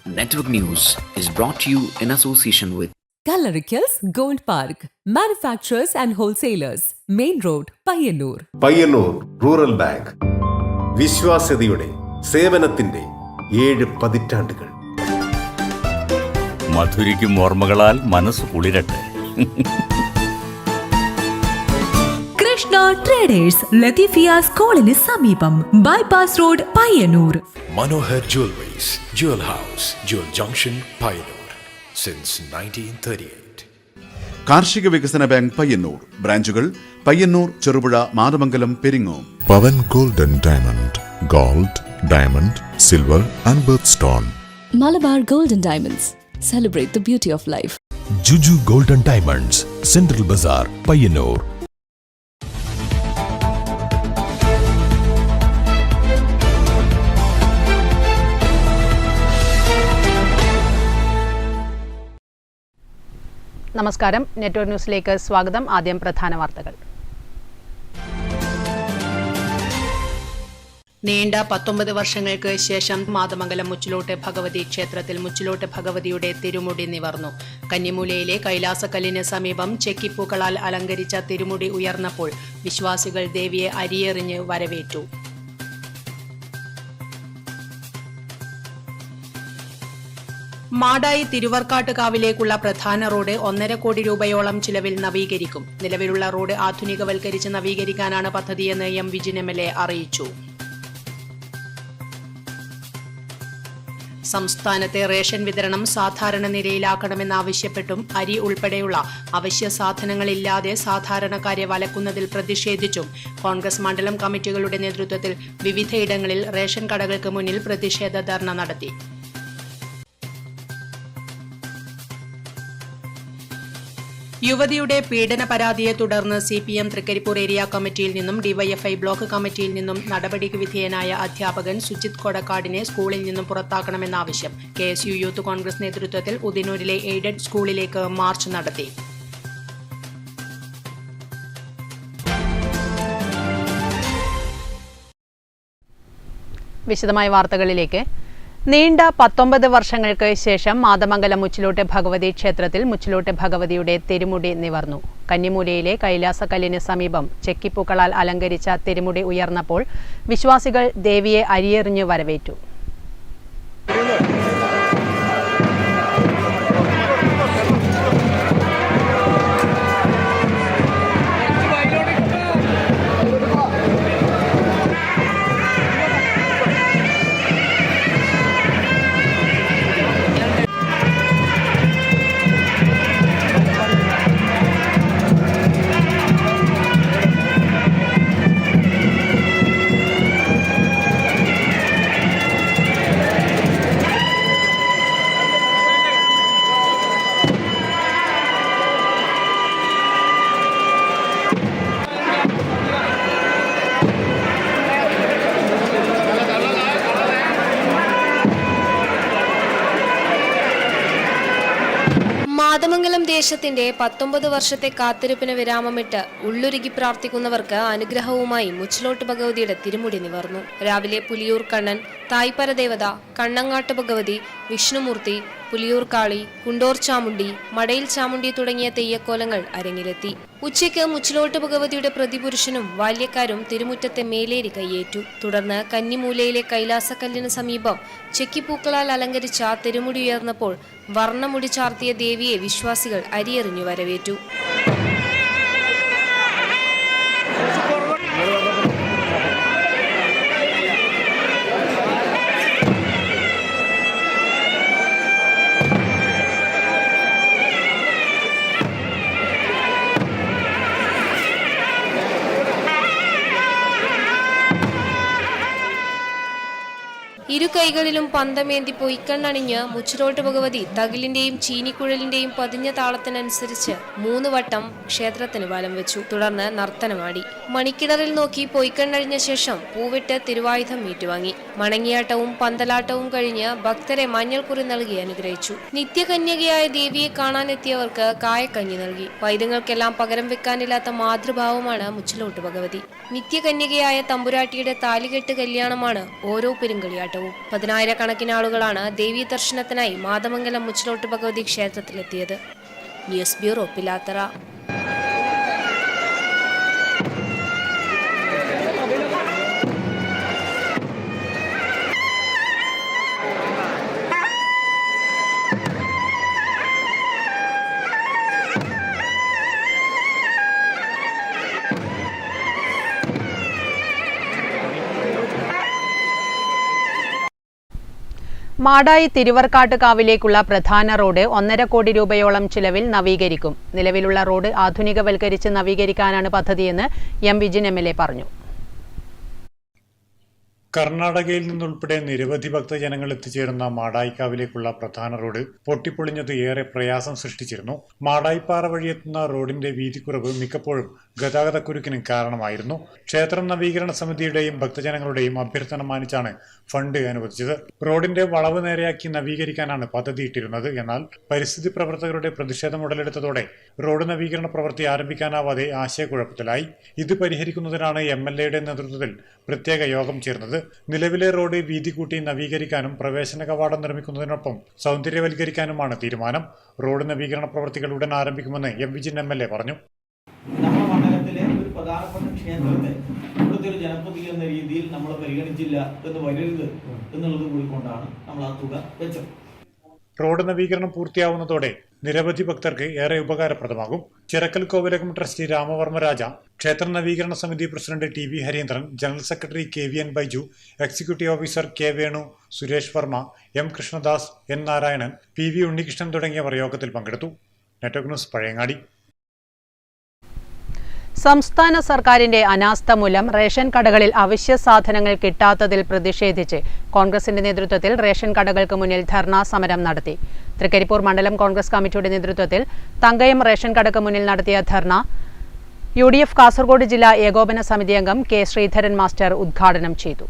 Network News is brought to you in association with Kalarikals Gold Park, manufacturers and wholesalers, Main Road, Payyannur. Payyannur rural bank വിശ്വാസ്യതയുടെ സേവനത്തിന്റെ 7 പതിറ്റാണ്ടുകൾ. മധുരിക്കും ഓർമ്മകളാൽ മനസ്സ് കുളിരട്ടെ. Krishna traders Latheefiya സ്കൂളിന് സമീപം bypass road Payyanur. Manohar Jewelries, Jewel House, Jewel Junction, Payyanur since 1938. കാർഷിക വികസന bank Payyannur ബ്രാഞ്ചുകൾ Payyannur, Cherupuzha, Mathamangalam, Peringome. Pavan gold and diamond, gold, diamond, silver and birth stone. Malabar Gold and Diamonds, celebrate the beauty of life. Juju Gold and Diamonds, Central Bazaar, Payyannur. നമസ്കാരം, network ന്യൂസിലേക്ക് സ്വാഗതം. ആദ്യം പ്രധാന വാർത്തകൾ. നീണ്ട 19 വർഷങ്ങൾക്ക് ശേഷം മാതമംഗലം മുച്ചിലോട്ട് ഭഗവതി ക്ഷേത്രത്തിൽ മുച്ചിലോട്ട് ഭഗവതിയുടെ തിരുമുടി നിവർന്നു. കന്നിമൂലയിലെ കൈലാസക്കല്ലിന് സമീപം ചെക്കിപ്പൂക്കളാൽ അലങ്കരിച്ച തിരുമുടി ഉയർന്നപ്പോൾ വിശ്വാസികൾ ദേവിയെ അരിയെറിഞ്ഞ് വരവേറ്റു. മാടായി തിരുവർക്കാട്ടുകാവിലേക്കുള്ള പ്രധാന റോഡ് 1.5 കോടി രൂപയോളം ചിലവിൽ നവീകരിക്കും. നിലവിലുള്ള റോഡ് ആധുനികവൽക്കരിച്ച് നവീകരിക്കാനാണ് പദ്ധതിയെന്ന് എം വിജിൻ MLA അറിയിച്ചു. സംസ്ഥാനത്തെ റേഷൻ വിതരണം സാധാരണ നിലയിലാക്കണമെന്നാവശ്യപ്പെട്ടും അരി ഉൾപ്പെടെയുള്ള അവശ്യ സാധനങ്ങളില്ലാതെ സാധാരണക്കാരെ വലക്കുന്നതിൽ പ്രതിഷേധിച്ചും കോൺഗ്രസ് മണ്ഡലം കമ്മിറ്റികളുടെ നേതൃത്വത്തിൽ വിവിധയിടങ്ങളിൽ റേഷൻ കടകൾക്ക് മുന്നിൽ പ്രതിഷേധ ധർണ നടത്തി. യുവതിയുടെ പീഡന പരാതിയെ തുടർന്ന് CPM തൃക്കരിപ്പൂർ ഏരിയ കമ്മിറ്റിയിൽ നിന്നും DYFI ബ്ലോക്ക് കമ്മിറ്റിയിൽ നിന്നും നടപടിക്ക് വിധേയനായ അധ്യാപകൻ സുജിത് കൊടക്കാടിനെ സ്കൂളിൽ നിന്നും പുറത്താക്കണമെന്നാവശ്യം. KSU യൂത്ത് കോൺഗ്രസ് നേതൃത്വത്തിൽ ഉദിനൂരിലെ എയ്ഡഡ് സ്കൂളിലേക്ക് മാർച്ച് നടത്തി. വിശദമായ വാർത്തകളിലേക്ക്. നീണ്ട 19 വർഷങ്ങൾക്ക് ശേഷം മാതമംഗലം മുച്ചിലോട്ട് ഭഗവതി ക്ഷേത്രത്തിൽ മുച്ചിലോട്ട് ഭഗവതിയുടെ തിരുമുടി നിവർന്നു. കന്നിമൂലയിലെ കൈലാസക്കല്ലിന് സമീപം ചെക്കിപ്പൂക്കളാൽ അലങ്കരിച്ച തിരുമുടി ഉയർന്നപ്പോൾ വിശ്വാസികൾ ദേവിയെ അരിയെറിഞ്ഞു വരവേറ്റു. മാതമംഗലം ദേശത്തിന്റെ 19 വർഷത്തെ കാത്തിരിപ്പിന് വിരാമമിട്ട് ഉള്ളുരുകി പ്രാർത്ഥിക്കുന്നവർക്ക് അനുഗ്രഹവുമായി മുച്ചിലോട്ട് ഭഗവതിയുടെ തിരുമുടി നിവർന്നു. രാവിലെ പുലിയൂർ കണ്ണൻ, തായ്പരദേവത, കണ്ണങ്ങാട്ട് ഭഗവതി, വിഷ്ണുമൂർത്തി, പുലിയൂർ കാളി, കുണ്ടോർ ചാമുണ്ടി, മടയിൽ ചാമുണ്ടി തുടങ്ങിയ തെയ്യക്കോലങ്ങൾ അരങ്ങിലെത്തി. ഉച്ചയ്ക്ക് മുച്ചിലോട്ട് ഭഗവതിയുടെ പ്രതിപുരുഷനും ബാല്യക്കാരും തിരുമുറ്റത്തെ മേലേരി കയ്യേറ്റു. തുടർന്ന് കന്നിമൂലയിലെ കൈലാസക്കല്ലിന് സമീപം ചെക്കിപ്പൂക്കളാൽ അലങ്കരിച്ച തിരുമുടി ഉയർന്നപ്പോൾ വർണ്ണമുടി ചാർത്തിയ ദേവിയെ വിശ്വാസികൾ അരിയെറിഞ്ഞു വരവേറ്റു. ഇരു കൈകളിലും പന്തമേന്തി പൊയ്ക്കണ്ണണിഞ്ഞ് മുച്ചിലോട്ട് ഭഗവതി തകിലിന്റെയും ചീനിക്കുഴലിന്റെയും പതിഞ്ഞ താളത്തിനനുസരിച്ച് 3 വട്ടം ക്ഷേത്രത്തിന് വലം വെച്ചു. തുടർന്ന് നർത്തനമാടി. മണിക്കിണറിൽ നോക്കി പൊയ്ക്കണ്ണഴിഞ്ഞ ശേഷം പൂവിട്ട് തിരുവായുധം ഏറ്റുവാങ്ങി. മണങ്ങിയാട്ടവും പന്തലാട്ടവും കഴിഞ്ഞ് ഭക്തരെ മഞ്ഞൾക്കുറി നൽകി അനുഗ്രഹിച്ചു. നിത്യകന്യകയായ ദേവിയെ കാണാനെത്തിയവർക്ക് കായക്കഞ്ഞി നൽകി. പൈതങ്ങൾക്കെല്ലാം പകരം വെക്കാനില്ലാത്ത മാതൃഭാവമാണ് മുച്ചിലോട്ട് ഭഗവതി. നിത്യകന്യകയായ തമ്പുരാട്ടിയുടെ താലികെട്ട് കല്യാണമാണ് ഓരോ പെരുങ്കളിയാട്ടവും. പതിനായിരക്കണക്കിന് ആളുകളാണ് ദേവീ ദർശനത്തിനായി മാതമംഗലം മുച്ചിലോട്ട് ഭഗവതി ക്ഷേത്രത്തിലെത്തിയത്. News bureau Pilathara. മാടായി തിരുവർക്കാട്ടുകാവിലേക്കുള്ള പ്രധാന റോഡ് 1.5 കോടി രൂപയോളം ചിലവിൽ നവീകരിക്കും. നിലവിലുള്ള റോഡ് ആധുനികവൽക്കരിച്ച് നവീകരിക്കാനാണ് പദ്ധതിയെന്ന് എം വിജിൻ MLA പറഞ്ഞു. കർണാടകയിൽ നിന്നുൾപ്പെടെ നിരവധി ഭക്തജനങ്ങൾ എത്തിച്ചേരുന്ന മാടായിക്കാവിലേക്കുള്ള പ്രധാന റോഡ് പൊട്ടിപ്പൊളിഞ്ഞത് ഏറെ പ്രയാസം സൃഷ്ടിച്ചിരുന്നു. മാടായിപ്പാറ വഴിയെത്തുന്ന റോഡിന്റെ വീതിക്കുറവ് മിക്കപ്പോഴും ഗതാഗതക്കുരുക്കിന് കാരണമായിരുന്നു. ക്ഷേത്രം നവീകരണ സമിതിയുടെയും ഭക്തജനങ്ങളുടെയും അഭ്യർത്ഥന മാനിച്ചാണ് ഫണ്ട് അനുവദിച്ചത്. റോഡിന്റെ വളവ് നേരെയാക്കി നവീകരിക്കാനാണ് പദ്ധതിയിട്ടിരുന്നത്. എന്നാൽ പരിസ്ഥിതി പ്രവർത്തകരുടെ പ്രതിഷേധം ഉടലെടുത്തതോടെ റോഡ് നവീകരണ പ്രവൃത്തി ആരംഭിക്കാനാവാതെ ആശയക്കുഴപ്പത്തിലായി. ഇത് പരിഹരിക്കുന്നതിനാണ് MLAയുടെ നേതൃത്വത്തിൽ പ്രത്യേക യോഗം ചേർന്നത്. നിലവിലെ റോഡ് വീതി കൂട്ടി നവീകരിക്കാനും പ്രവേശന കവാടം നിർമ്മിക്കുന്നതിനൊപ്പം സൗന്ദര്യവൽക്കരിക്കാനുമാണ് തീരുമാനം. റോഡ് നവീകരണ പ്രവൃത്തികൾ ഉടൻ ആരംഭിക്കുമെന്ന് എം വിജിൻ MLA പറഞ്ഞു. നമ്മുടെ മണ്ഡലത്തിലെ ഒരു പ്രധാനപ്പെട്ട ക്ഷേത്രത്തെ ഇവിടുത്തെ ഒരു ജനപ്രതി എന്ന രീതിയിൽ നമ്മൾ പരിഗണിച്ചില്ല എന്ന് വരരുത് എന്നുള്ളത് കൂടിക്കൊണ്ടാണ് നമ്മൾ ആ തുക വെച്ചത്. റോഡ് നവീകരണം പൂർത്തിയാവുന്നതോടെ നിരവധി ഭക്തർക്ക് ഏറെ ഉപകാരപ്രദമാകും. ചിറക്കൽ കോവിലകം ട്രസ്റ്റി രാമവർമ്മ രാജ, ക്ഷേത്ര നവീകരണ സമിതി president TV Harindran, general secretary KVN Baiju, executive officer K Venu, Suresh Varma, M Krishnadas, N Narayanan, PV Unnikrishnan തുടങ്ങിയവർ യോഗത്തിൽ പങ്കെടുത്തു. Network news Pazhayangadi. സംസ്ഥാന സർക്കാരിന്റെ അനാസ്ഥ മൂലം റേഷൻ കടകളിൽ അവശ്യ സാധനങ്ങൾ കിട്ടാത്തതിൽ പ്രതിഷേധിച്ച് കോൺഗ്രസിന്റെ നേതൃത്വത്തിൽ റേഷൻ കടകൾക്ക് മുന്നിൽ ധർണാ സമരം നടത്തി. തൃക്കരിപ്പൂർ മണ്ഡലം കോൺഗ്രസ് കമ്മിറ്റിയുടെ നേതൃത്വത്തിൽ തങ്കയം റേഷൻ കടക്ക് മുന്നിൽ നടത്തിയ ധർണ UDF കാസർഗോഡ് ജില്ലാ ഏകോപന സമിതി അംഗം K ശ്രീധരൻ മാസ്റ്റർ ഉദ്ഘാടനം ചെയ്തു.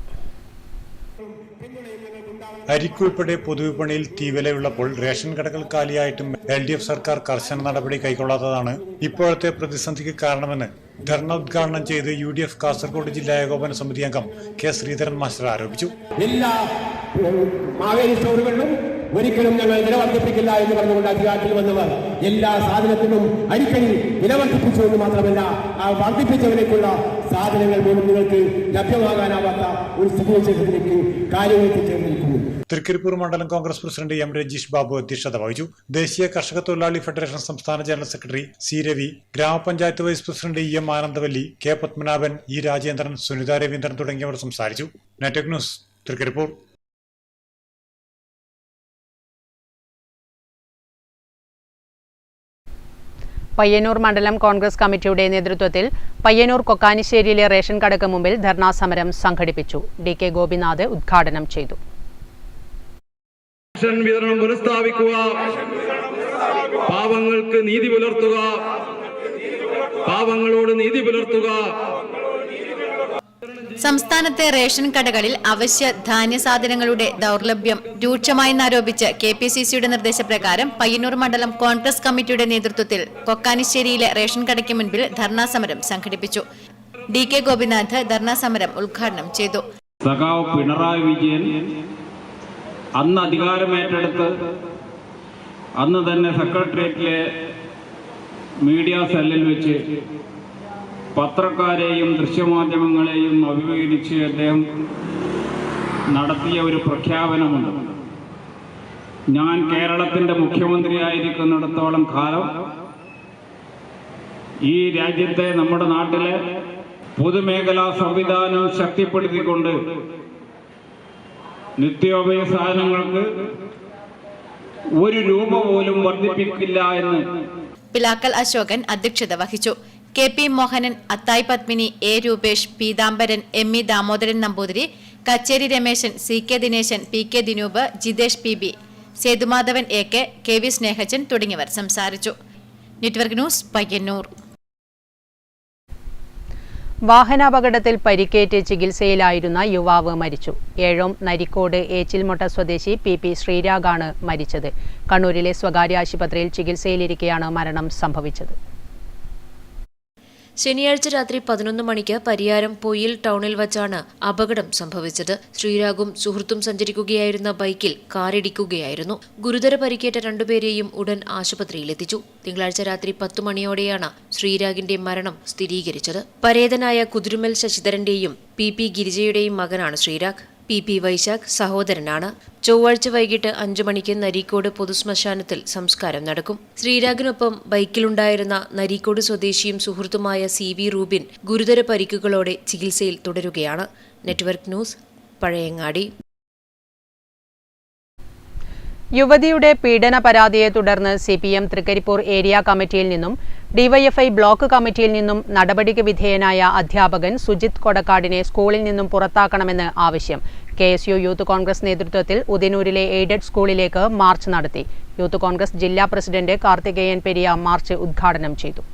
അരിക്കുൾപ്പെടെ പൊതുവിപണിയിൽ തീവിലയുള്ളപ്പോൾ റേഷൻ കടകൾ കാലിയായിട്ടും LDF സർക്കാർ കർശന നടപടി കൈക്കൊള്ളാത്തതാണ് ഇപ്പോഴത്തെ പ്രതിസന്ധിക്ക് കാരണമെന്ന് ധർണ ഉദ്ഘാടനം ചെയ്ത് UDF കാസർഗോഡ് ജില്ലാ ഏകോപന സമിതി അംഗം K ശ്രീധരൻ മാസ്റ്റർ ആരോപിച്ചു. എല്ലാ മാവേലി സ്റ്റോറുകളിലും ഒരിക്കലും ഞങ്ങൾ വില വർദ്ധിപ്പിക്കില്ല എന്ന് പറഞ്ഞുകൊണ്ട് അധികാരത്തിൽ വന്നവർ എല്ലാ സാധനത്തിനും അരിക്കടി വില വർദ്ധിപ്പിച്ചു എന്ന് മാത്രമല്ല ആ വർദ്ധിപ്പിച്ചവരേക്കുള്ള സാധനങ്ങൾ പോലും നിങ്ങൾക്ക് ലഭ്യമാകാനാവാത്ത ഒരു സ്ഥിതിവിശേഷത്തിലേക്ക് കാര്യങ്ങൾ എത്തിച്ചേർന്നിരിക്കുന്നു. തൃക്കരിപ്പൂർ മണ്ഡലം കോൺഗ്രസ് പ്രസിഡന്റ് M രജീഷ് ബാബു അധ്യക്ഷത വഹിച്ചു. ദേശീയ കർഷക തൊഴിലാളി ഫെഡറേഷൻ സംസ്ഥാന ജനറൽ സെക്രട്ടറി C രവി, ഗ്രാമപഞ്ചായത്ത് vice president EM Anandavalli, K Padmanabhan, E Rajendran, Sunitha Raveendran തുടങ്ങിയവർ സംസാരിച്ചു. Network news Trikaripur. പയ്യന്നൂർ മണ്ഡലം കോൺഗ്രസ് കമ്മിറ്റിയുടെ നേതൃത്വത്തിൽ പയ്യന്നൂർ കൊക്കാനിശ്ശേരിയിലെ റേഷൻ കടക്ക് മുമ്പിൽ ധർണാ സമരം സംഘടിപ്പിച്ചു. DK ഗോപിനാഥ് ഉദ്ഘാടനം ചെയ്തു. റേഷൻ വിതരണം പുനഃസ്ഥാപിക്കുക, പാവങ്ങൾക്ക് നീതി പുലർത്തുക, പാവങ്ങളോട് നീതി പുലർത്തുക. സംസ്ഥാനത്തെ റേഷൻ കടകളിൽ അവശ്യ ധാന്യസാധനങ്ങളുടെ ദൗർലഭ്യം രൂക്ഷമായെന്നാരോപിച്ച് KPCCയുടെ നിർദ്ദേശപ്രകാരം പയ്യന്നൂർ മണ്ഡലം കോൺഗ്രസ് കമ്മിറ്റിയുടെ നേതൃത്വത്തിൽ കൊക്കാനിശ്ശേരിയിലെ റേഷൻ കടയ്ക്ക് മുൻപിൽ ധർണാ സമരം സംഘടിപ്പിച്ചു. DK ഗോപിനാഥ് ധർണാ സമരം ഉദ്ഘാടനം ചെയ്തു. സഖാവ് പിണറായി വിജയൻ അന്ന് അധികാരമേറ്റെടുത്ത് അന്ന് തന്നെ സെക്രട്ടേറിയറ്റിലെ മീഡിയ സെല്ലിൽ വെച്ച് പത്രക്കാരെയും ദൃശ്യമാധ്യമങ്ങളെയും അഭിമുഖീകരിച്ച് അദ്ദേഹം നടത്തിയ ഒരു പ്രഖ്യാപനമുണ്ട്. ഞാൻ കേരളത്തിൻ്റെ മുഖ്യമന്ത്രിയായിരിക്കുന്നിടത്തോളം കാലം ഈ രാജ്യത്തെ നമ്മുടെ നാട്ടിലെ പൊതുമേഖലാ സംവിധാനം ശക്തിപ്പെടുത്തിക്കൊണ്ട് നിത്യോപയോഗ സാധനങ്ങൾക്ക് ഒരു രൂപ പോലും വർദ്ധിപ്പിക്കില്ല എന്ന് പിലാക്കൽ അശോകൻ അധ്യക്ഷത വഹിച്ചു. KP Mohanan, അത്തായി Padmini, A Rupesh, Peethambaran, ME Damodaran Namboothiri, കച്ചേരി Rameshan, CK Dineshan, PK Dinoop, Jithesh PB, Sethumadhavan AK, KV Snehajan തുടങ്ങിയവർ സംസാരിച്ചു. Network news Payyanur. വാഹനാപകടത്തിൽ പരിക്കേറ്റ് ചികിത്സയിലായിരുന്ന യുവാവ് മരിച്ചു. ഏഴോം നരിക്കോട് ഏച്ചിൽമൊട്ട സ്വദേശി PP ശ്രീരാഗാണ് മരിച്ചത്. കണ്ണൂരിലെ സ്വകാര്യ ആശുപത്രിയിൽ ചികിത്സയിലിരിക്കെയാണ് മരണം സംഭവിച്ചത്. ശനിയാഴ്ച രാത്രി 11 മണിക്ക് പരിയാരം പൊയിൽ ടൗണിൽ വച്ചാണ് അപകടം സംഭവിച്ചത്. ശ്രീരാഗും സുഹൃത്തും സഞ്ചരിക്കുകയായിരുന്ന ബൈക്കിൽ കാറിടിക്കുകയായിരുന്നു. ഗുരുതര പരിക്കേറ്റ രണ്ടുപേരെയും ഉടൻ ആശുപത്രിയിലെത്തിച്ചു. തിങ്കളാഴ്ച രാത്രി 10 മണിയോടെയാണ് ശ്രീരാഗിന്റെ മരണം സ്ഥിരീകരിച്ചത്. പരേതനായ കുതിരുമൽ ശശിധരന്റെയും PP ഗിരിജയുടെയും മകനാണ് ശ്രീരാഗ്. PP വൈശാഖ് സഹോദരനാണ്. ചൊവ്വാഴ്ച വൈകിട്ട് 5 മണിക്ക് നരീക്കോട് പൊതുശ്മശാനത്തിൽ സംസ്കാരം നടക്കും. ശ്രീരാഗിനൊപ്പം ബൈക്കിലുണ്ടായിരുന്ന നരീക്കോട് സ്വദേശിയും സുഹൃത്തുമായ CV റൂബിൻ ഗുരുതര പരിക്കുകളോടെ ചികിത്സയിൽ തുടരുകയാണ്. Network news, Pazhayangadi. യുവതിയുടെ പീഡന പരാതിയെ തുടർന്ന് CPM തൃക്കരിപ്പൂർ ഏരിയ കമ്മിറ്റിയിൽ നിന്നും DYFI ബ്ലോക്ക് കമ്മിറ്റിയിൽ നിന്നും നടപടിക്ക് വിധേയനായ അധ്യാപകൻ സുജിത് കൊടക്കാടിനെ സ്കൂളിൽ നിന്നും പുറത്താക്കണമെന്ന് ആവശ്യം. KSU യൂത്ത് കോൺഗ്രസ് നേതൃത്വത്തിൽ ഉദിനൂരിലെ എയ്ഡഡ് സ്കൂളിലേക്ക് മാർച്ച് നടത്തി. യൂത്ത് കോൺഗ്രസ് ജില്ലാ പ്രസിഡന്റ് കാർത്തികേയൻ പെരിയ മാർച്ച് ഉദ്ഘാടനം ചെയ്തു.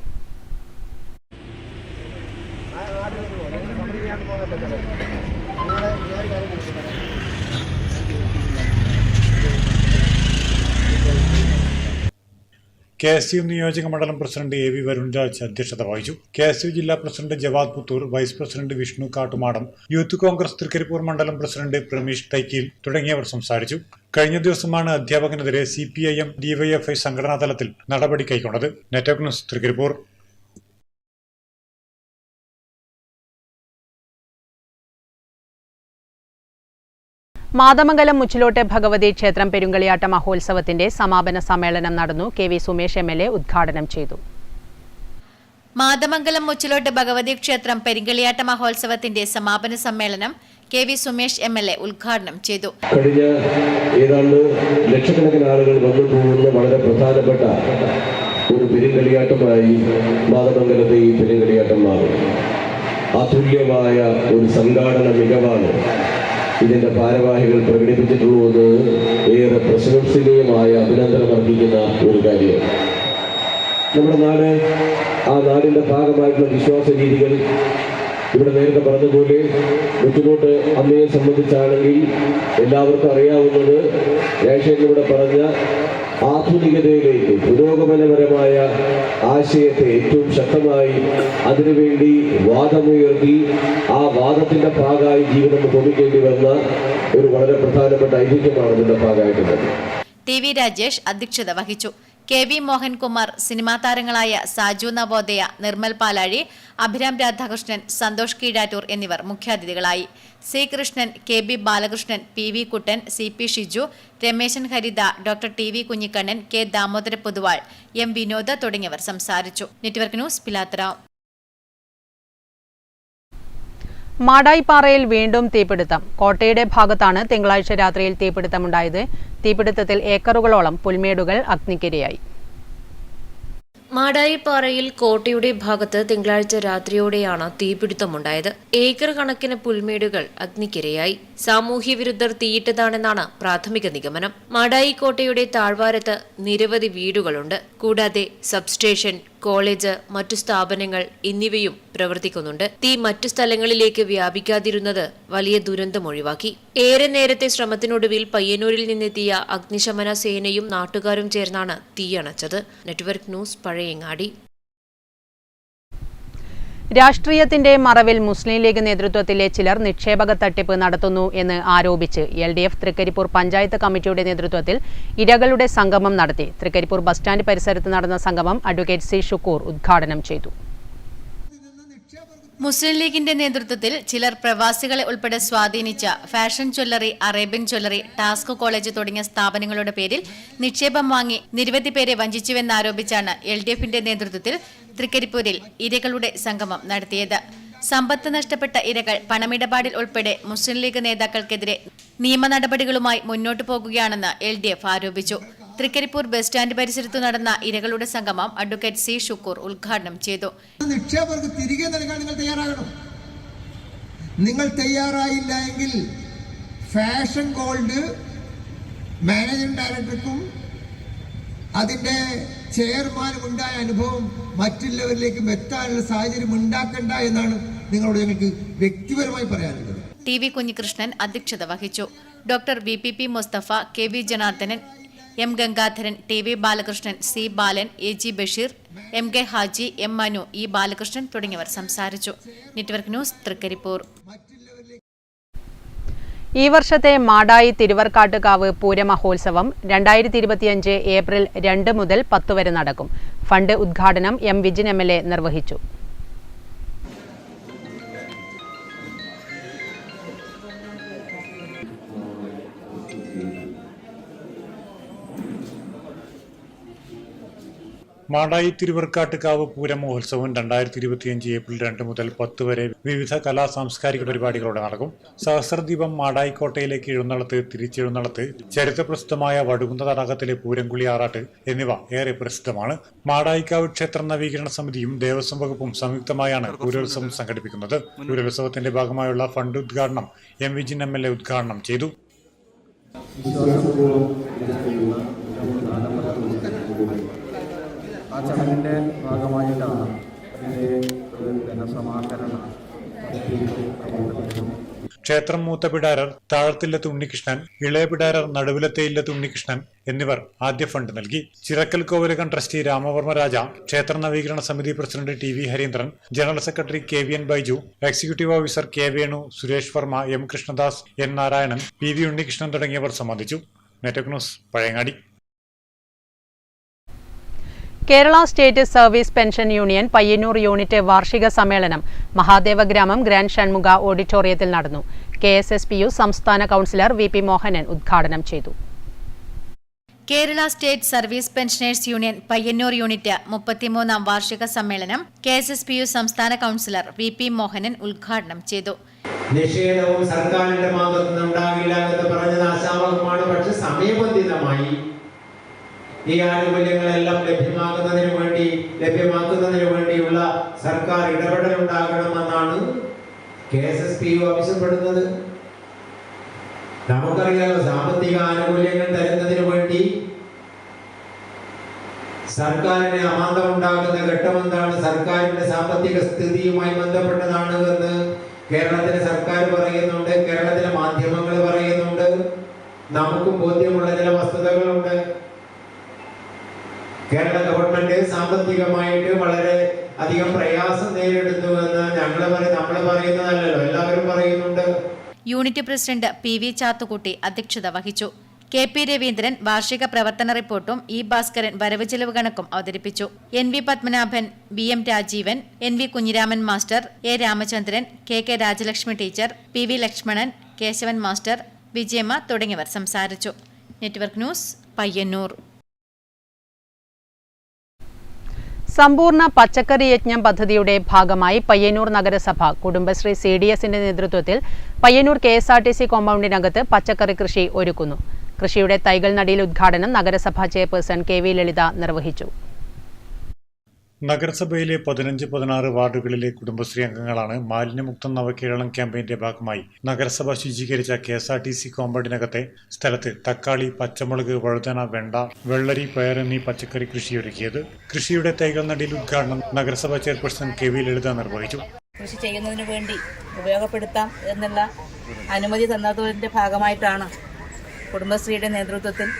KSU നിയോജക മണ്ഡലം പ്രസിഡന്റ് AV വരുൺരാജ് അധ്യക്ഷത വഹിച്ചു. KSU ജില്ലാ president Javad Puthur, vice president Vishnu Kattumadam, youth Congress Thrikaripur മണ്ഡലം പ്രസിഡന്റ് പ്രമീഷ് തൈക്കീൽ തുടങ്ങിയവർ സംസാരിച്ചു. കഴിഞ്ഞ ദിവസമാണ് അധ്യാപകനെതിരെ CPIM DYFI സംഘടനാ തലത്തിൽ നടപടി കൈക്കൊണ്ടത്. Network news, Trikaripur. മാതമംഗലം മുച്ചിലോട്ടെ ഭഗവതി ക്ഷേത്രം പെരുങ്കളിയാട്ട മഹോത്സവത്തിന്റെ സമാപന സമ്മേളനം നടന്നു. KV സുമേഷ് MLA ഉദ്ഘാടനം ചെയ്തു. മാതമംഗലം മുച്ചിലോട്ട് ഭഗവതി ക്ഷേത്രം പെരുങ്കളിയാട്ട മഹോത്സവത്തിന്റെ സമാപന സമ്മേളനം KV സുമേഷ് MLA ഉദ്ഘാടനം ചെയ്തു. കഴിഞ്ഞ ഏതാണ്ട് ലക്ഷക്കണക്കിന് ആളുകൾ വന്നു പോകുന്ന വളരെ പ്രധാനപ്പെട്ട ഒരു പെരുങ്കളിയാട്ടമായി മാതമംഗലത്തെ ഈ പെരുങ്കളിയാട്ടം മാറും. അതുല്യമായ ഒരു സംഘാടന മികവാണ് ഇതിന്റെ ഭാരവാഹികൾ പ്രകടിപ്പിച്ചിട്ടുള്ളത്. ഏറെ പ്രശംസനീയമായ അഭിനന്ദനം അർഹിക്കുന്ന ഒരു കാര്യം. നമ്മുടെ നാട്, ആ നാടിന്റെ ഭാഗമായിട്ടുള്ള വിശ്വാസ രീതികൾ ഇവിടെ നേരത്തെ പറഞ്ഞതുപോലെ മുച്ചിലോട്ട് അമ്മയെ സംബന്ധിച്ചാണെങ്കിൽ എല്ലാവർക്കും അറിയാവുന്നത് രാജശേഖരൻ ഇവിടെ പറഞ്ഞ ആധുനികതയിലേക്ക് പുരോഗമനപരമായ ആശയത്തെ ഏറ്റവും ശക്തമായി അതിനുവേണ്ടി വാദമുയർത്തി ആ വാദത്തിന്റെ ഭാഗമായി ജീവിതം തോന്നിക്കേണ്ടി വന്ന ഒരു വളരെ പ്രധാനപ്പെട്ട ഐതിഹ്യമാണ് ഇതിന്റെ ഭാഗമായിട്ടുള്ളത്. TV രാജേഷ് അധ്യക്ഷത വഹിച്ചു. KV മോഹൻകുമാർ, സിനിമാ താരങ്ങളായ സാജു നവോദയ, നിർമ്മൽ പാലാഴി, അഭിരാം രാധാകൃഷ്ണൻ, സന്തോഷ് കീഴാറ്റൂർ എന്നിവർ മുഖ്യാതിഥികളായി. C Krishnan, KB Balakrishnan, PV Kuttan, CP Shiju, Rameshan Haritha, doctor TV Kunhikannan, K Damodara Poduval, M Vinoda തുടങ്ങിയവർ സംസാരിച്ചു. Network news, Pilathara. മാടായിപ്പാറയിൽ വീണ്ടും തീപിടുത്തം. കോട്ടയുടെ ഭാഗത്താണ് തിങ്കളാഴ്ച രാത്രിയിൽ തീപിടുത്തമുണ്ടായത്. തീപിടുത്തത്തിൽ ഏക്കറുകളോളം പുൽമേടുകൾ അഗ്നിക്കിരയായി. മാടായിപ്പാറയിൽ കോട്ടയുടെ ഭാഗത്ത് തിങ്കളാഴ്ച രാത്രിയോടെയാണ് തീപിടുത്തമുണ്ടായത്. ഏക്കർ കണക്കിന് പുൽമേടുകൾ അഗ്നിക്കിരയായി. സാമൂഹ്യ വിരുദ്ധർ തീയിട്ടതാണെന്നാണ് പ്രാഥമിക നിഗമനം. മാടായി കോട്ടയുടെ താഴ്വാരത്ത് നിരവധി വീടുകളുണ്ട്. കൂടാതെ സബ്സ്റ്റേഷൻ, കോളേജ്, മറ്റു സ്ഥാപനങ്ങൾ എന്നിവയും പ്രവർത്തിക്കുന്നുണ്ട്. തീ മറ്റു സ്ഥലങ്ങളിലേക്ക് വ്യാപിക്കാതിരുന്നത് വലിയ ദുരന്തം ഒഴിവാക്കി. ഏറെ നേരത്തെ ശ്രമത്തിനൊടുവിൽ പയ്യന്നൂരിൽ നിന്നെത്തിയ അഗ്നിശമന സേനയും നാട്ടുകാരും ചേർന്നാണ് തീയണച്ചത്. Network news, Pazhayangadi. രാഷ്ട്രീയത്തിന്റെ മറവിൽ മുസ്ലിം ലീഗ് നേതൃത്വത്തിലെ ചിലർ നിക്ഷേപക തട്ടിപ്പ് നടത്തുന്നു എന്ന് ആരോപിച്ച് LDF തൃക്കരിപ്പൂർ പഞ്ചായത്ത് കമ്മിറ്റിയുടെ നേതൃത്വത്തിൽ ഇരകളുടെ സംഗമം നടത്തി. തൃക്കരിപ്പൂർ ബസ് സ്റ്റാൻഡ് പരിസരത്ത് നടന്ന സംഗമം അഡ്വക്കേറ്റ് C ഷുക്കൂർ ഉദ്ഘാടനം ചെയ്തു. മുസ്ലിം ലീഗിന്റെ നേതൃത്വത്തിൽ ചിലർ പ്രവാസികളെ ഉൾപ്പെടെ സ്വാധീനിച്ച fashion jewellery, Arabian jewellery, task college തുടങ്ങിയ സ്ഥാപനങ്ങളുടെ പേരിൽ നിക്ഷേപം വാങ്ങി നിരവധി പേരെ വഞ്ചിച്ചുവെന്നാരോപിച്ചാണ് LDFന്റെ നേതൃത്വത്തിൽ തൃക്കരിപ്പൂരിൽ ഇരകളുടെ സംഗമം നടത്തിയത്. സമ്പത്ത് നഷ്ടപ്പെട്ട ഇരകൾ പണമിടപാടിൽ ഉൾപ്പെടെ മുസ്ലിം ലീഗ് നേതാക്കൾക്കെതിരെ നിയമ നടപടികളുമായി മുന്നോട്ടു പോകുകയാണെന്ന് LDF ആരോപിച്ചു. തൃക്കരിപ്പൂർ ബസ് സ്റ്റാൻഡ് പരിസരത്തു നടന്ന ഇരകളുടെ സംഗമം അഡ്വക്കേറ്റ് C ഷുക്കൂർ ഉദ്ഘാടനം ചെയ്തു. നിക്ഷേപകർക്ക് തിരികെ നൽകാൻ നിങ്ങൾ തയ്യാറാകണം. നിങ്ങൾ തയ്യാറായില്ല എങ്കിൽ ഫാഷൻ ഗോൾഡ് മാനേജിംഗ് ഡയറക്ടർക്കും അതിന്റെ ചെയർമാനും ഉണ്ടായ അനുഭവം മറ്റുള്ളവരിലേക്കും എത്താനുള്ള സാഹചര്യം ഉണ്ടാക്കണ്ട എന്നാണ് നിങ്ങളോട് ഞങ്ങൾക്ക് വ്യക്തിപരമായി പറയാനുള്ളത്. TV കുഞ്ഞികൃഷ്ണൻ അധ്യക്ഷത വഹിച്ചു. Doctor VPP Musthafa, KV Janardhanan, M Gangadharan, T V Balakrishnan, C Balan, A G Basheer, M K Haji, M Manu, E Balakrishnan തുടങ്ങിയവർ സംസാരിച്ചു. Network news, Thrikaripur. ഈ വർഷത്തെ മാടായി തിരുവർക്കാട്ടുകാവ് പൂരമഹോത്സവം 2025 ഏപ്രിൽ 2 മുതൽ 10 വരെ നടക്കും. ഫണ്ട് ഉദ്ഘാടനം എം വിജിൻ MLA നിർവഹിച്ചു. മാടായി തിരുവർക്കാട്ടുകാവ് പൂരമഹോത്സവം 2025 ഏപ്രിൽ 2 മുതൽ 10 വരെ വിവിധ കലാ സാംസ്കാരിക പരിപാടികളോടെ നടക്കും. സഹസ്രദീപം, മാടായിക്കോട്ടയിലേക്ക് എഴുന്നള്ളത്ത്, തിരിച്ചെഴുന്നള്ളത്ത്, ചരിത്രപ്രസിദ്ധമായ വടുകുന്ന തടാകത്തിലെ പൂരംകുളി ആറാട്ട് എന്നിവ ഏറെ പ്രസിദ്ധമാണ്. മാടായിക്കാവ് ക്ഷേത്ര നവീകരണ സമിതിയും ദേവസ്വം വകുപ്പും സംയുക്തമായാണ് പൂരോത്സവം സംഘടിപ്പിക്കുന്നത്. പൂരോത്സവത്തിന്റെ ഭാഗമായുള്ള ഫണ്ട് ഉദ്ഘാടനം എം വിജിൻ MLA ഉദ്ഘാടനം ചെയ്തു. ആ ചടങ്ങിൻ്റെ ഭാഗമായിട്ടാണ് അതിൻ്റെ ധനസമാഹരണ ക്ഷേത്രം മൂത്ത പിടാരർ താഴത്തില്ലത്ത് ഉണ്ണികൃഷ്ണൻ, ഇളയ പിടാരർ നടുവിലത്തെ ഇല്ലത്ത് ഉണ്ണികൃഷ്ണൻ എന്നിവർ ആദ്യ ഫണ്ട് നൽകി. ചിറക്കൽ കോവിലകം ട്രസ്റ്റി രാമവർമ്മ രാജ, ക്ഷേത്ര നവീകരണ സമിതി president TV Harindran, general secretary KVN Baiju, executive officer K Venu, Suresh Varma, M Krishnadas, N Narayanan, PV Unnikrishnan തുടങ്ങിയവർ സംബന്ധിച്ചു. Network news, Pazhayangadi. Kerala state service pension union Payyanur unit വാർഷിക സമ്മേളനം മഹാദേവഗ്രാമം ഗ്രാൻഡ് ഷൺമുഖ ഓഡിറ്റോറിയത്തിൽ നടന്നു. KSSPU സംസ്ഥാന കൗൺസിലർ VP മോഹനൻ ഉദ്ഘാടനം ചെയ്തു. Kerala state service pensioners union Payyanur unit 33ാം വാർഷിക സമ്മേളനം KSSPU സംസ്ഥാന കൗൺസിലർ VP മോഹനൻ ഉദ്ഘാടനം ചെയ്തു. നിഷേധവും സർക്കാരിന്റെ ഭാഗത്തുനിന്ന് ഉണ്ടാകില്ല എന്ന് പറഞ്ഞത് ആശാവഹമാണ്. പക്ഷെ സമയബന്ധിതമായി ഈ ആനുകൂല്യങ്ങളെല്ലാം ലഭ്യമാക്കുന്നതിന് വേണ്ടിയുള്ള സർക്കാർ ഇടപെടൽ ഉണ്ടാകണമെന്നാണ് KSSPU ആവശ്യപ്പെടുന്നത്. നമുക്കറിയാലോ, സാമ്പത്തിക ആനുകൂല്യങ്ങൾ തരുന്നതിന് വേണ്ടി സർക്കാരിന് അമാന്തമുണ്ടാകുന്ന ഘട്ടമെന്താണ്, സർക്കാരിന്റെ സാമ്പത്തിക സ്ഥിതിയുമായി ബന്ധപ്പെട്ടതാണ് എന്ന് കേരളത്തിലെ സർക്കാർ പറയുന്നുണ്ട്, കേരളത്തിലെ മാധ്യമങ്ങൾ പറയുന്നുണ്ട്, നമുക്കും ബോധ്യമുള്ള ചില വസ്തുതകളുണ്ട്. കേരള ഗവൺമെന്റ് സാമ്പത്തികമായിട്ട് വളരെ അധികം പ്രയാസം നേരിടുന്നുവെന്ന് നമ്മൾ പറയുന്നതല്ലല്ലോ, എല്ലാവരും പറയുന്നുണ്ട്. യൂണിറ്റ് പ്രസിഡന്റ് PV ചാത്തുകുട്ടി അധ്യക്ഷത വഹിച്ചു. KP രവീന്ദ്രൻ വാർഷിക പ്രവർത്തന റിപ്പോർട്ടും E ഭാസ്കരൻ വരവ് ചെലവ് കണക്കും അവതരിപ്പിച്ചു. NV Padmanabhan, BM Rajeevan, NV Kunhiraman master, A Ramachandran, KK Rajalakshmi teacher, PV Lakshmanan, Kesavan master, Vijayamma തുടങ്ങിയവർ സംസാരിച്ചു. Network news, Payyanur. സമ്പൂർണ്ണ പച്ചക്കറി യജ്ഞം പദ്ധതിയുടെ ഭാഗമായി പയ്യന്നൂർ നഗരസഭ കുടുംബശ്രീ CDSന്റെ നേതൃത്വത്തിൽ പയ്യന്നൂർ KSRTC കോമ്പൗണ്ടിനകത്ത് പച്ചക്കറി കൃഷി ഒരുക്കുന്നു. കൃഷിയുടെ തൈകൾ നടീൽ ഉദ്ഘാടനം നഗരസഭാ ചെയർപേഴ്സൺ KV ലളിത നിർവഹിച്ചു. നഗരസഭയിലെ 15-16 വാർഡുകളിലെ കുടുംബശ്രീ അംഗങ്ങളാണ് മാലിന്യമുക്ത നവകേരളം ക്യാമ്പയിന്റെ ഭാഗമായി നഗരസഭ ശുചീകരിച്ച KSRTC കോമ്പൗണ്ടിനകത്തെ സ്ഥലത്ത് തക്കാളി, പച്ചമുളക്, വഴുതന, വെണ്ട, വെള്ളരി, പയർ എന്നീ പച്ചക്കറി കൃഷിയൊരുക്കിയത്. കൃഷിയുടെ തൈകൾ നടീൽ ഉദ്ഘാടനം നഗരസഭാ ചെയർപേഴ്സൺ KV ലളിത നിർവഹിച്ചു. കൃഷി ചെയ്യുന്നതിന് വേണ്ടി ഉപയോഗപ്പെടുത്താം എന്നുള്ള അനുമതി തന്നതിന്റെ ഭാഗമായിട്ടാണ് കുടുംബശ്രീയുടെ നേതൃത്വത്തിൽ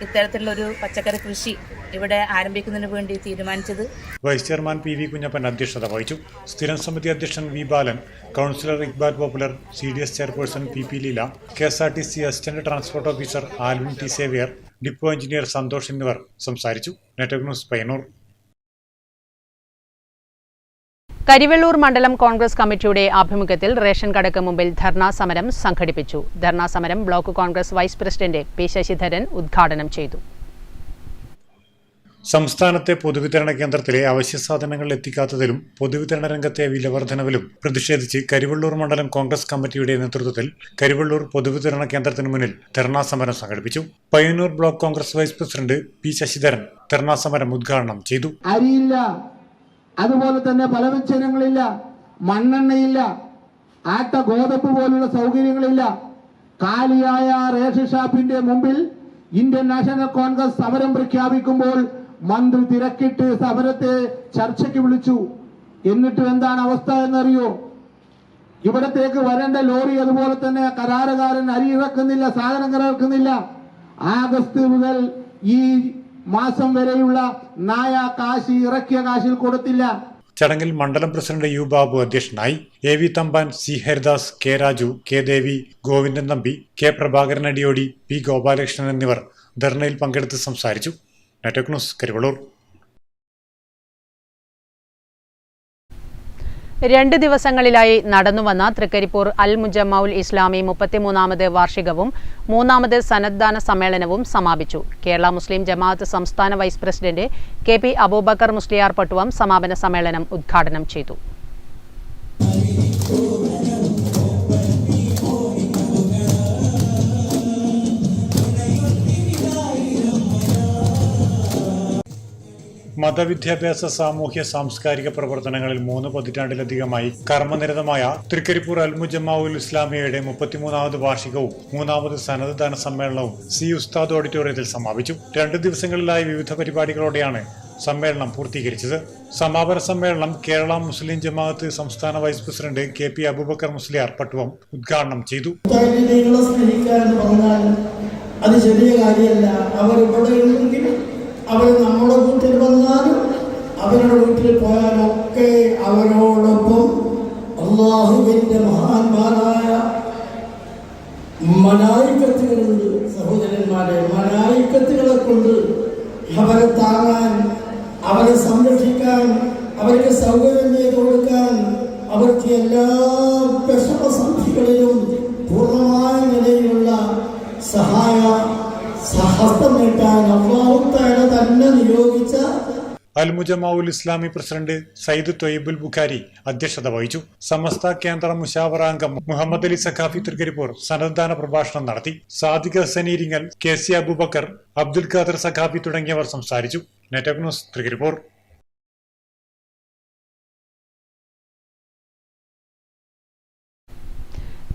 ഇത്തരത്തിലുള്ളൊരു പച്ചക്കറി കൃഷി ഇവിടെ ആരംഭിക്കുന്നതിന് വേണ്ടി തീരുമാനിച്ചത്. വൈസ് ചെയർമാൻ PV കുഞ്ഞപ്പൻ അധ്യക്ഷത വഹിച്ചു. സ്ഥിരം സമിതി അധ്യക്ഷൻ V Balan, councillor Iqbal popular, CDS chairperson PP Leela, KSRTC assistant transport officer Alvin T Xavier, depot engineer Santhosh എന്നിവർ സംസാരിച്ചു. Network news, Payyanur. കരിവെള്ളൂർ മണ്ഡലം കോൺഗ്രസ് കമ്മിറ്റിയുടെ ആഭിമുഖ്യത്തിൽ റേഷൻ കടക്ക് മുമ്പിൽ ധർണാ സമരം സംഘടിപ്പിച്ചു. ധർണാ സമരം block Congress vice president P Sasidharan ഉദ്ഘാടനം ചെയ്തു. സംസ്ഥാനത്തെ പൊതുവിതരണ കേന്ദ്രത്തിലെ അവശ്യ സാധനങ്ങൾ എത്തിക്കാത്തതിലും പൊതുവിതരണ രംഗത്തെ വിലവർദ്ധനവിലും പ്രതിഷേധിച്ച് കരിവെള്ളൂർ മണ്ഡലം കോൺഗ്രസ് കമ്മിറ്റിയുടെ നേതൃത്വത്തിൽ കരിവെള്ളൂർ പൊതുവിതരണ കേന്ദ്രത്തിന് മുന്നിൽ ധർണാ സമരം സംഘടിപ്പിച്ചു. Payyanur block Congress vice president P Sasidharan ധർണാ സമരം ഉദ്ഘാടനം ചെയ്തു. അരിയില്ല, അതുപോലെ തന്നെ പലവ്യഞ്ജനങ്ങളില്ല, മണ്ണെണ്ണയില്ല, ഗോതമ്പ് പോലുള്ള സൗകര്യങ്ങളില്ല. കാലിയായ റേഷൻ ഷാപ്പിന്റെ മുമ്പിൽ ഇന്ത്യൻ നാഷണൽ കോൺഗ്രസ് സമരം പ്രഖ്യാപിക്കുമ്പോൾ മന്ത്രി തിരക്കിട്ട് സമരത്തെ ചർച്ചയ്ക്ക് വിളിച്ചു. എന്നിട്ടും എന്താണ് അവസ്ഥ എന്നറിയോ? ഇവിടത്തേക്ക് വരേണ്ട ലോറി, അതുപോലെ തന്നെ കരാറുകാരൻ അരി ഇറക്കുന്നില്ല, സാധനങ്ങൾ ഇറക്കുന്നില്ല. ആഗസ്റ്റ് മുതൽ ഈ മാസം വരെയുള്ള നായ കാശ് ഇറക്കിയ കാശിൽ കൊടുത്തില്ല. ചടങ്ങിൽ മണ്ഡലം പ്രസിഡന്റ് യു ബാബു അധ്യക്ഷനായി. A V Thampan, C Haridas, K Raju, K Devi, Govindan Thampi, K Prabhakaran Adiyodi, P Gopalakrishnan എന്നിവർ ധർണയിൽ പങ്കെടുത്ത് സംസാരിച്ചു. Network news, Karivellur. 2 ദിവസങ്ങളിലായി നടന്നുവന്ന തൃക്കരിപ്പൂർ അൽ മുജമ്മഉൽ ഇസ്ലാമി 33ാമത് വാർഷികവും 3ാമത് സനദ്ദാന സമ്മേളനവും സമാപിച്ചു. കേരള മുസ്ലിം ജമാഅത്ത് സംസ്ഥാന vice president K P. Aboobacker Musliyar Pattuvam സമാപന സമ്മേളനം ഉദ്ഘാടനം ചെയ്തു. മതവിദ്യാഭ്യാസ, സാമൂഹ്യ, സാംസ്കാരിക പ്രവർത്തനങ്ങളിൽ 3 പതിറ്റാണ്ടിലധികമായി കർമ്മനിരതമായ തൃക്കരിപ്പൂർ അൽ മുജമ്മഉൽ ഇസ്ലാമിയയുടെ 33ാമത് വാർഷികവും 3ാമത് സനദ്ദാന സമ്മേളനവും സി ഉസ്താദ് ഓഡിറ്റോറിയത്തിൽ സമാപിച്ചു. 2 ദിവസങ്ങളിലായി വിവിധ പരിപാടികളോടെയാണ് സമ്മേളനം പൂർത്തീകരിച്ചത്. സമാപന സമ്മേളനം കേരള മുസ്ലിം ജമാഅത്ത് സംസ്ഥാന vice president K P. Aboobacker Musliyar Pattuvam ഉദ്ഘാടനം ചെയ്തു. അത് ചെറിയ കാര്യമല്ല. അവരിവിടെ ഉണ്ടെങ്കിലും അവർ നമ്മുടെ വീട്ടിൽ വന്നാലും അവരുടെ വീട്ടിൽ പോയാലൊക്കെ അവരോടൊപ്പം അല്ലാഹുവിന്റെ മഹാന്മാരായ മലായിക്കത്തുകളുണ്ട്. സഹോദരന്മാരെ, മലായിക്കത്തുകളെ കൊണ്ട് അവരെ താങ്ങാൻ, അവരെ സംരക്ഷിക്കാൻ, അവർക്ക് സൗകര്യം ചെയ്തു കൊടുക്കാൻ, അവർക്ക് എല്ലാ വിഷമസന്ധികളിലും പൂർണ്ണമായ നിലയിലുള്ള സഹായ സഹസ്തം നീട്ടാൻ അല്ലാഹു തആല തന്നെ നിയോഗിച്ച അൽ മുജമ്മഉൽ ഇസ്ലാമി പ്രസിഡന്റ് സയ്യിദ് ത്വയ്യിബുൽ ബുഖാരി അധ്യക്ഷത വഹിച്ചു. സമസ്ത കേന്ദ്ര മുശാവറ അംഗം മുഹമ്മദ് അലി സഖാഫി തൃക്കരിപ്പൂർ സനദ്ദാന പ്രഭാഷണം നടത്തി. സാദിഖ് ഹസനീരിങ്ങൽ, കെ സി അബൂബക്കർ, അബ്ദുൽ ഖാദർ സഖാഫി തുടങ്ങിയവർ സംസാരിച്ചു. Network news, Trikaripur.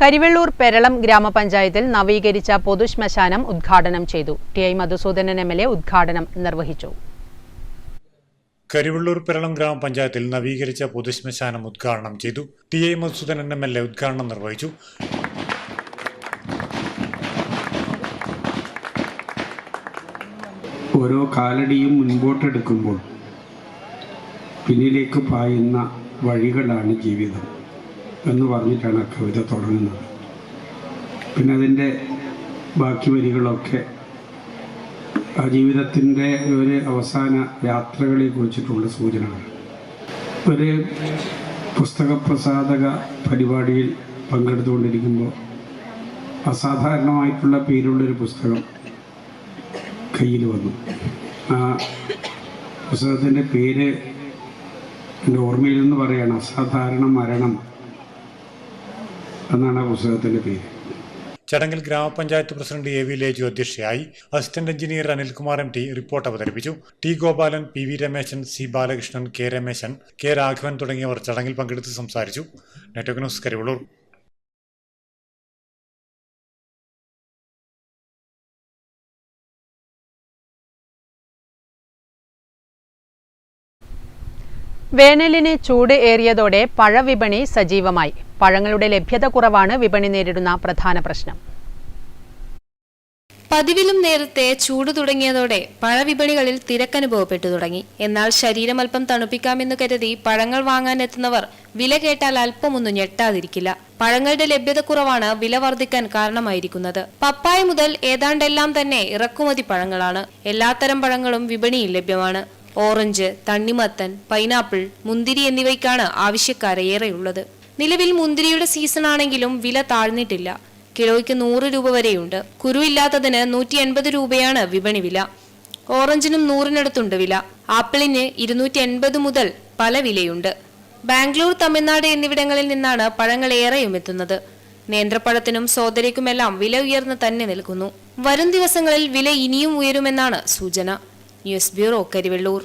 കരിവെള്ളൂർ പെരളം ഗ്രാമപഞ്ചായത്തിൽ നവീകരിച്ച പൊതുശ്മശാനം ഉദ്ഘാടനം ചെയ്തു. ടി.ഐ. മധുസൂദനൻ എം.എൽ.എ. ഉദ്ഘാടനം നിർവഹിച്ചു. കരിവെള്ളൂർ പെരളം ഗ്രാമപഞ്ചായത്തിൽ നവീകരിച്ച പൊതുശ്മശാനം ഉദ്ഘാടനം ചെയ്തു. ടി.ഐ. മധുസൂദനൻ എം.എൽ.എ. ഉദ്ഘാടനം നിർവഹിച്ചു. ഓരോ കാലടിയും മുൻപോട്ടെടുക്കുമ്പോൾ പിന്നിലേക്ക് പായുന്ന വഴികളാണ് ജീവിതം എന്ന് പറഞ്ഞിട്ടാണ് കവിത തുടങ്ങുന്നത്. പിന്നെ അതിൻ്റെ ബാക്കി വരികളൊക്കെ ആ ജീവിതത്തിൻ്റെ ഒരു അവസാന യാത്രകളെ കുറിച്ചിട്ടുള്ള സൂചനകൾ. ഒരു പുസ്തക പ്രസാധക പരിപാടിയിൽ പങ്കെടുത്തുകൊണ്ടിരിക്കുമ്പോൾ അസാധാരണമായിട്ടുള്ള പേരുള്ളൊരു പുസ്തകം കയ്യിൽ വന്നു. ആ പുസ്തകത്തിൻ്റെ പേര് എൻ്റെ ഓർമ്മയിൽ നിന്ന് പറയുകയാണ്, അസാധാരണ മരണം എന്നാണ് ആ പുസ്തകത്തിൻ്റെ പേര്. ചടങ്ങിൽ ഗ്രാമപഞ്ചായത്ത് പ്രസിഡന്റ് എ വി ലേജു അധ്യക്ഷയായി. Assistant engineer Anilkumar M T report അവതരിപ്പിച്ചു. T Gopalan, P V Rameshan, C Balakrishnan, K Rameshan, K Raghavan തുടങ്ങിയവർ ചടങ്ങിൽ പങ്കെടുത്ത് സംസാരിച്ചു. Network news, Karivellur. വേനലിന് ചൂട് ഏറിയതോടെ പഴവിപണി സജീവമായി. പഴങ്ങളുടെ ലഭ്യത കുറവാണ് വിപണി നേരിടുന്ന പ്രധാന പ്രശ്നം. പതിവിലും നേരത്തെ ചൂട് തുടങ്ങിയതോടെ പഴവിപണികളിൽ തിരക്കനുഭവപ്പെട്ടു തുടങ്ങി. എന്നാൽ ശരീരമൽപ്പം തണുപ്പിക്കാമെന്ന് കരുതി പഴങ്ങൾ വാങ്ങാനെത്തുന്നവർ വില കേട്ടാൽ അല്പമൊന്നും ഞെട്ടാതിരിക്കില്ല. പഴങ്ങളുടെ ലഭ്യത കുറവാണ് വില വർദ്ധിക്കാൻ കാരണമായിരിക്കുന്നത്. പപ്പായ മുതൽ ഏതാണ്ടെല്ലാം തന്നെ ഇറക്കുമതി പഴങ്ങളാണ്. എല്ലാത്തരം പഴങ്ങളും വിപണിയിൽ ലഭ്യമാണ്. ഓറഞ്ച്, തണ്ണിമത്തൻ, പൈനാപ്പിൾ, മുന്തിരി എന്നിവയ്ക്കാണ് ആവശ്യക്കാരേറെയുള്ളത്. നിലവിൽ മുന്തിരിയുടെ സീസൺ ആണെങ്കിലും വില താഴ്ന്നിട്ടില്ല. കിലോയ്ക്ക് 100 രൂപ വരെയുണ്ട്. കുരുവില്ലാത്തതിന് 180 രൂപയാണ് വിപണി വില. ഓറഞ്ചിനും 100-നടുത്തുണ്ട് വില. ആപ്പിളിന് 280 മുതൽ പല വിലയുണ്ട്. ബാംഗ്ലൂർ, തമിഴ്നാട് എന്നിവിടങ്ങളിൽ നിന്നാണ് പഴങ്ങൾ ഏറെയും എത്തുന്നത്. നേന്ത്രപ്പഴത്തിനും സോദരയ്ക്കുമെല്ലാം വില ഉയർന്നു തന്നെ നിൽക്കുന്നു. വരും ദിവസങ്ങളിൽ വില ഇനിയും ഉയരുമെന്നാണ് സൂചന. News bureau, Karivellur.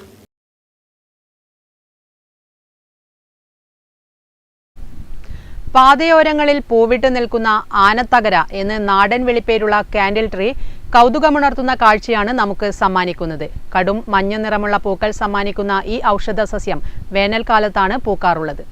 പാതയോരങ്ങളിൽ പൂവിട്ട് നിൽക്കുന്ന ആനത്തകര എന്ന് നാടൻ വെളിപ്പേരുള്ള കാൻഡിൽ ട്രീ കൗതുകമുണർത്തുന്ന കാഴ്ചയാണ് നമുക്ക് സമ്മാനിക്കുന്നത്. കടും മഞ്ഞ നിറമുള്ള പൂക്കൾ സമ്മാനിക്കുന്ന ഈ ഔഷധ സസ്യം വേനൽക്കാലത്താണ് പൂക്കാറുള്ളത്.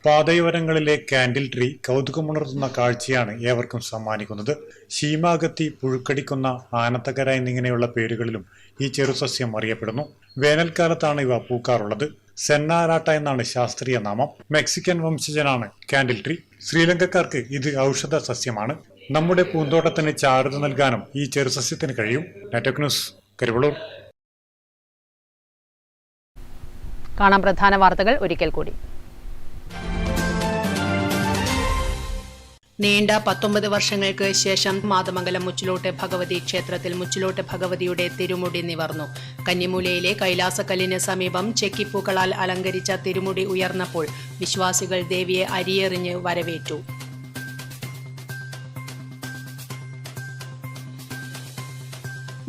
പാതയോരങ്ങളിലെ കാൻഡിൽ ട്രീ കൗതുകമുണർത്തുന്ന കാഴ്ചയാണ് ഏവർക്കും സമ്മാനിക്കുന്നത്. ശീമാഗത്തി, പുഴുക്കടിക്കുന്ന, ആനത്തകര എന്നിങ്ങനെയുള്ള പേരുകളിലും ഈ ചെറുസസ്യം അറിയപ്പെടുന്നു. വേനൽക്കാലത്താണ് ഇവ പൂക്കാറുള്ളത്. സെന്നാരാട്ട എന്നാണ് ശാസ്ത്രീയ നാമം. മെക്സിക്കൻ വംശജനാണ് കാൻഡിൽ ട്രീ. ശ്രീലങ്കക്കാർക്ക് ഇത് ഔഷധ സസ്യമാണ്. നമ്മുടെ പൂന്തോട്ടത്തിന് ചാരുത നൽകാനും ഈ ചെറുസസ്യത്തിന് കഴിയും. Network news, Karivellur. കാണാം പ്രധാന വാർത്തകൾ ഒരിക്കൽ കൂടി. നീണ്ട 19 വർഷങ്ങൾക്ക് ശേഷം മാതമംഗലം മുച്ചിലോട്ട് ഭഗവതി ക്ഷേത്രത്തിൽ മുച്ചിലോട്ട് ഭഗവതിയുടെ തിരുമുടി നിവർന്നു. കന്നിമൂലയിലെ കൈലാസക്കല്ലിന് സമീപം ചെക്കിപ്പൂക്കളാൽ അലങ്കരിച്ച തിരുമുടി ഉയർന്നപ്പോൾ വിശ്വാസികൾ ദേവിയെ അരിയെറിഞ്ഞ് വരവേറ്റു.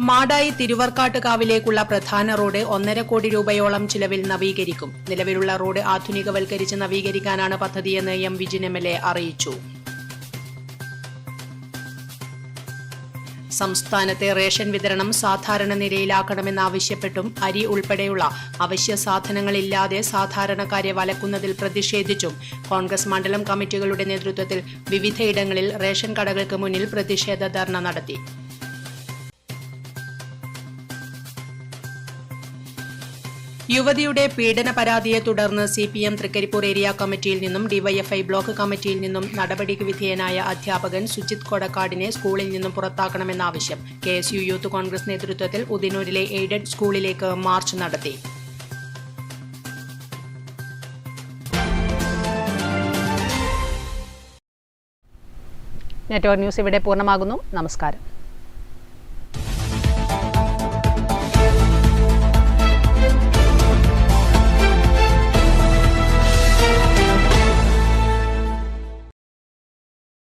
മാടായി തിരുവർക്കാട്ടുകാവിലേക്കുള്ള പ്രധാന റോഡ് 1.5 കോടി രൂപയോളം ചിലവിൽ നവീകരിക്കും. നിലവിലുള്ള റോഡ് ആധുനികവൽക്കരിച്ച് നവീകരിക്കാനാണ് പദ്ധതിയെന്ന് എം വിജിൻ MLA അറിയിച്ചു. സംസ്ഥാനത്തെ റേഷൻ വിതരണം സാധാരണ നിലയിലാക്കണമെന്നാവശ്യപ്പെട്ടും അരി ഉൾപ്പെടെയുള്ള അവശ്യ സാധനങ്ങളില്ലാതെ സാധാരണക്കാരെ വലക്കുന്നതിൽ പ്രതിഷേധിച്ചും കോൺഗ്രസ് മണ്ഡലം കമ്മിറ്റികളുടെ നേതൃത്വത്തിൽ വിവിധയിടങ്ങളിൽ റേഷൻ കടകൾക്ക് മുന്നിൽ പ്രതിഷേധ ധർണ നടത്തി. യുവതിയുടെ പീഡന പരാതിയെ തുടർന്ന് CPM തൃക്കരിപ്പൂർ ഏരിയ കമ്മിറ്റിയിൽ നിന്നും DYFI ബ്ലോക്ക് കമ്മിറ്റിയിൽ നിന്നും നടപടിക്ക് വിധേയനായ അധ്യാപകൻ സുജിത് കൊടക്കാടിനെ സ്കൂളിൽ നിന്നും പുറത്താക്കണമെന്നാവശ്യം. KSU യൂത്ത് കോൺഗ്രസ് നേതൃത്വത്തിൽ ഉദിനൂരിലെ എയ്ഡഡ് സ്കൂളിലേക്ക് മാർച്ച് നടത്തി. നെറ്റ്വർക്ക് ന്യൂസ് ഇവിടെ പൂർണ്ണമാകുന്നു. നമസ്കാരം.